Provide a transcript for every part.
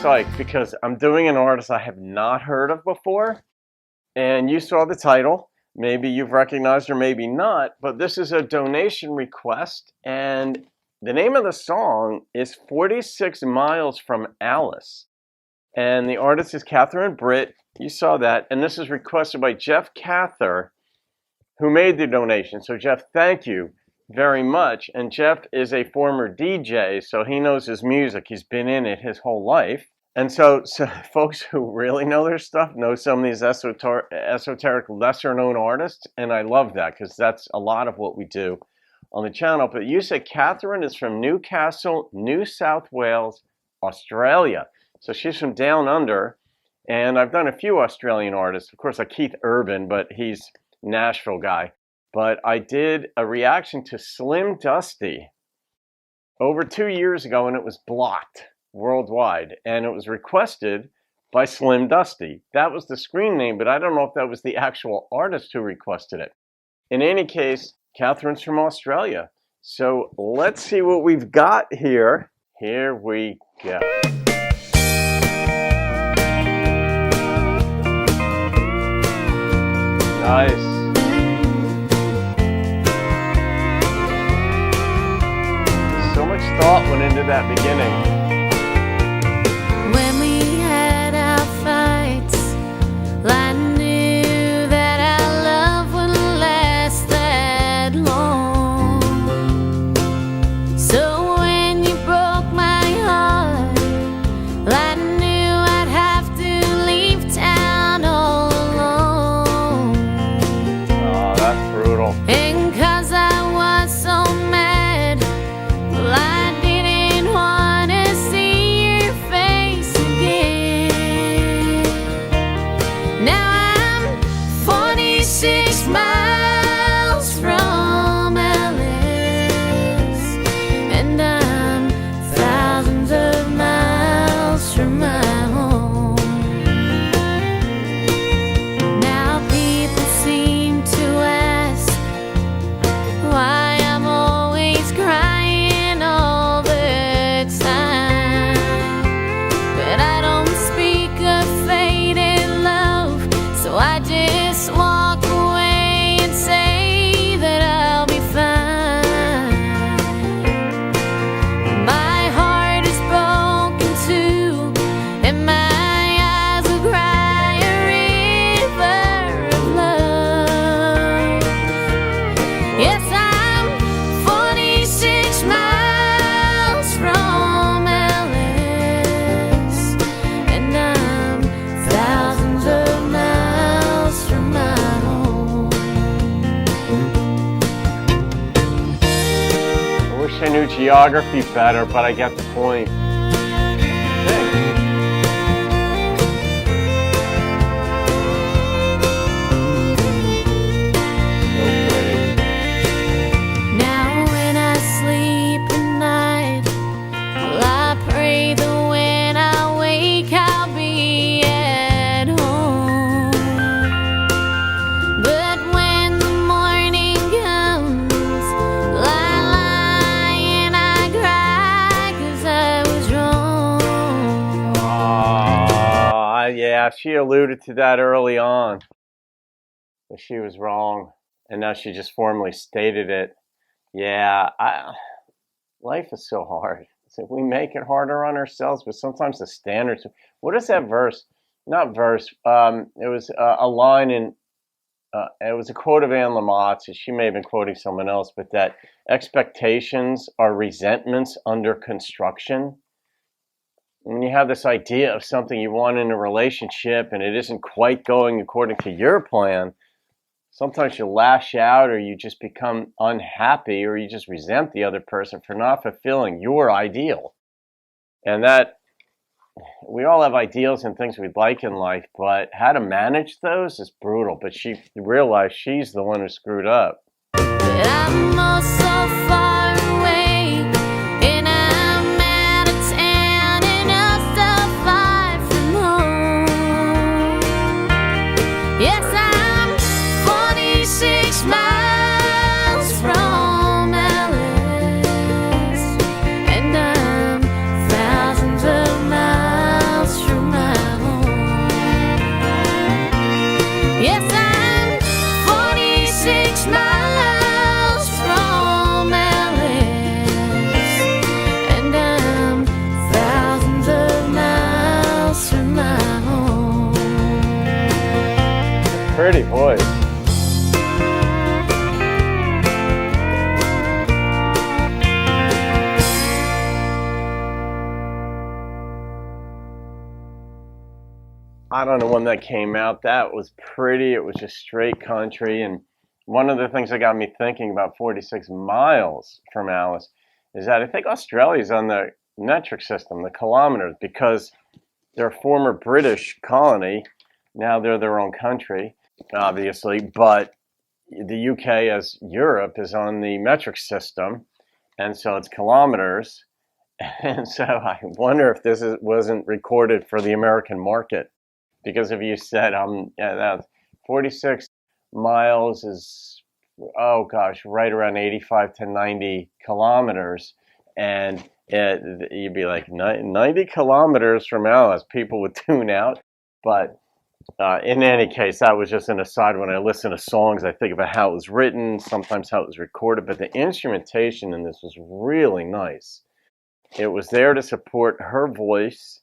psyched because I'm doing an artist I have not heard of before, and you saw the title. Maybe you've recognized her, maybe not, but this is a donation request, and the name of the song is 46 Miles from Alice, and the artist is Cather and Britt. You saw that, and this is requested by Jeff Cather, who made the donation. So Jeff, thank you very much. And Jeff is a former DJ, so he knows his music. He's been in it his whole life. And so folks who really know their stuff know some of these esoteric, lesser-known artists, and I love that because that's a lot of what we do on the channel. But you said Catherine is from Newcastle, New South Wales, Australia. So she's from down under, and I've done a few Australian artists. Of course, like Keith Urban, but he's a Nashville guy. But I did a reaction to Slim Dusty over 2 years ago, and it was blocked worldwide, and it was requested by Slim Dusty. That was the screen name, but I don't know if that was the actual artist who requested it. In any case, Catherine's from Australia. So let's see what we've got here. Here we go. Nice. So much thought went into that beginning. When we had our fights, I knew that our love wouldn't last that long. So when you broke my heart, I knew I'd have to leave town all alone. Oh, that's brutal. And 'cause I was so mad, well, I didn't want to see your face again. Now I'm 46 miles from Alice, and I'm thousands of miles from my home. Now people seem to ask why I'm always crying all the time, but I don't speak of faded love, so I just walk away and say that I'll be fine. My heart is broken too, and my eyes will cry a river of love. Yes, I'm 46 miles from Alice, and I'm thousands of miles from my home. I wish I knew geography better, but I get the point. Thanks. So pretty. Now when I sleep at night, well, I pray that when I wake I'll be at home. But when the morning comes, well, I lie and I cry 'cause I was wrong. Yeah, she alluded to that early on, that she was wrong, and now she just formally stated it. Yeah, life is so hard. So we make it harder on ourselves, but sometimes the standards. What is that verse? Not verse. It was a line in. It was a quote of Anne Lamott's. She may have been quoting someone else, but that expectations are resentments under construction. When you have this idea of something you want in a relationship and it isn't quite going according to your plan, sometimes you lash out, or you just become unhappy, or you just resent the other person for not fulfilling your ideal. And that, we all have ideals and things we'd like in life, but how to manage those is brutal. But she realized she's the one who screwed up. But I'm oh so far away, and I'm out of town, and I'm so far from home. Yes, I'm 46 miles from Alice, and I'm thousands of miles I don't know when that came out. That was pretty. It was just straight country. And one of the things that got me thinking about 46 miles from Alice is that I think Australia's on the metric system, the kilometers, because they're a former British colony. Now they're their own country, obviously. But the UK, as Europe, is on the metric system. And so it's kilometers. And so I wonder if this wasn't recorded for the American market. Because if you said, that's 46 miles is, oh gosh, right around 85 to 90 kilometers. And you'd be like, 90 kilometers from Alice, people would tune out. But in any case, that was just an aside. When I listen to songs, I think about how it was written, sometimes how it was recorded. But the instrumentation in this was really nice. It was there to support her voice.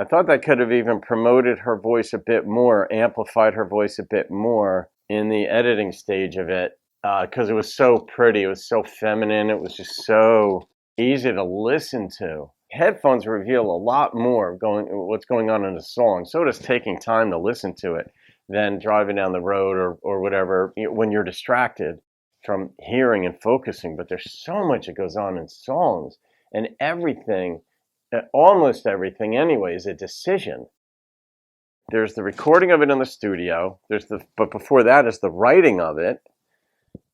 I thought that could have even promoted her voice a bit more, amplified her voice a bit more in the editing stage of it, because it was so pretty. It was so feminine. It was just so easy to listen to. Headphones reveal a lot more what's going on in the song. So does taking time to listen to it than driving down the road or whatever when you're distracted from hearing and focusing. But there's so much that goes on in songs, and everything. Almost everything anyway is a decision. There's the recording of it in the studio. But before that is the writing of it.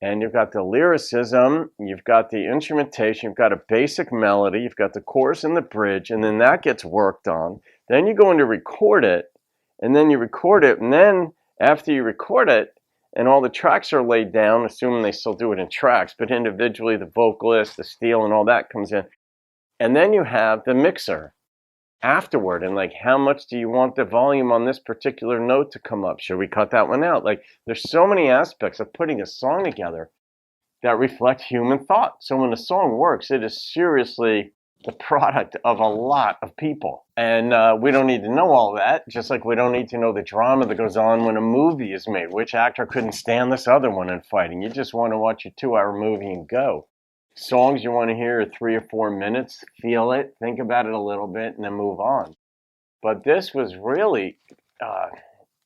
And you've got the lyricism, you've got the instrumentation, you've got a basic melody, you've got the chorus and the bridge, and then that gets worked on. Then you go in to record it, and then you record it, and then after you record it, and all the tracks are laid down, assuming they still do it in tracks, but individually the vocalist, the steel, and all that comes in. And then you have the mixer afterward. And like, how much do you want the volume on this particular note to come up? Should we cut that one out? Like, there's so many aspects of putting a song together that reflect human thought. So when a song works, it is seriously the product of a lot of people. And we don't need to know all that, just like we don't need to know the drama that goes on when a movie is made. Which actor couldn't stand this other one in fighting? You just want to watch your 2-hour movie and go. Songs you want to hear are 3 or 4 minutes, feel it, think about it a little bit, and then move on. But this was really, there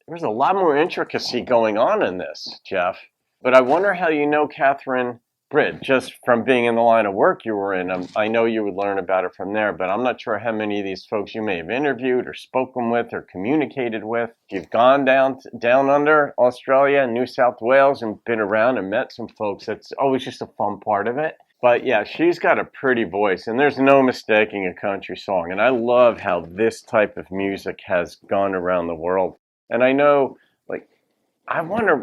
was a lot more intricacy going on in this, Jeff. But I wonder how you know Catherine Britt, just from being in the line of work you were in. I know you would learn about it from there, but I'm not sure how many of these folks you may have interviewed or spoken with or communicated with. If you've gone down under Australia and New South Wales and been around and met some folks, that's always just a fun part of it. But yeah, she's got a pretty voice, and there's no mistaking a country song. And I love how this type of music has gone around the world. And I know, like, I wonder,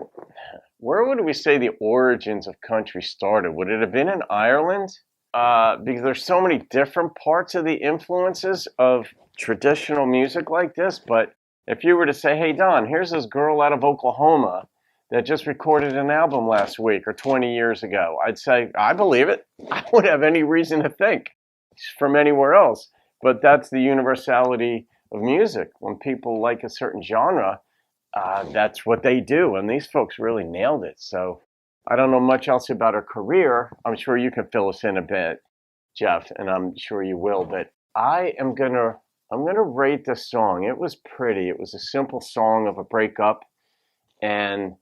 where would we say the origins of country started? Would it have been in Ireland? Because there's so many different parts of the influences of traditional music like this. But if you were to say, hey, Don, here's this girl out of Oklahoma that just recorded an album last week or 20 years ago, I'd say, I believe it. I wouldn't have any reason to think from anywhere else. But that's the universality of music. When people like a certain genre, that's what they do. And these folks really nailed it. So I don't know much else about her career. I'm sure you can fill us in a bit, Jeff, and I'm sure you will. But I'm gonna rate this song. It was pretty. It was a simple song of a breakup, and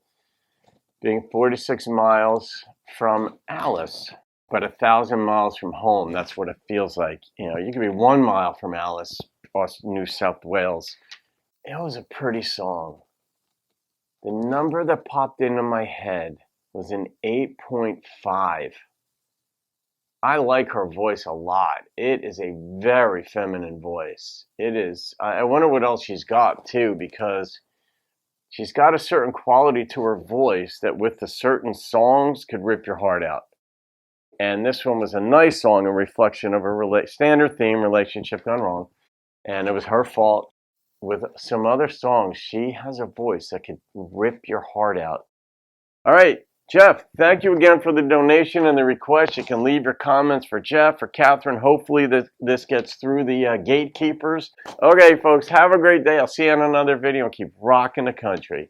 being 46 miles from Alice, but 1,000 miles from home. That's what it feels like. You know, you could be 1 mile from Alice, New South Wales. It was a pretty song. The number that popped into my head was an 8.5. I like her voice a lot. It is a very feminine voice. It is. I wonder what else she's got too, because she's got a certain quality to her voice that with the certain songs could rip your heart out. And this one was a nice song, a reflection of her standard theme, relationship gone wrong. And it was her fault. With some other songs, she has a voice that could rip your heart out. All right, Jeff, thank you again for the donation and the request. You can leave your comments for Jeff or Catherine. Hopefully this gets through the gatekeepers. Okay, folks, have a great day. I'll see you on another video and keep rocking the country.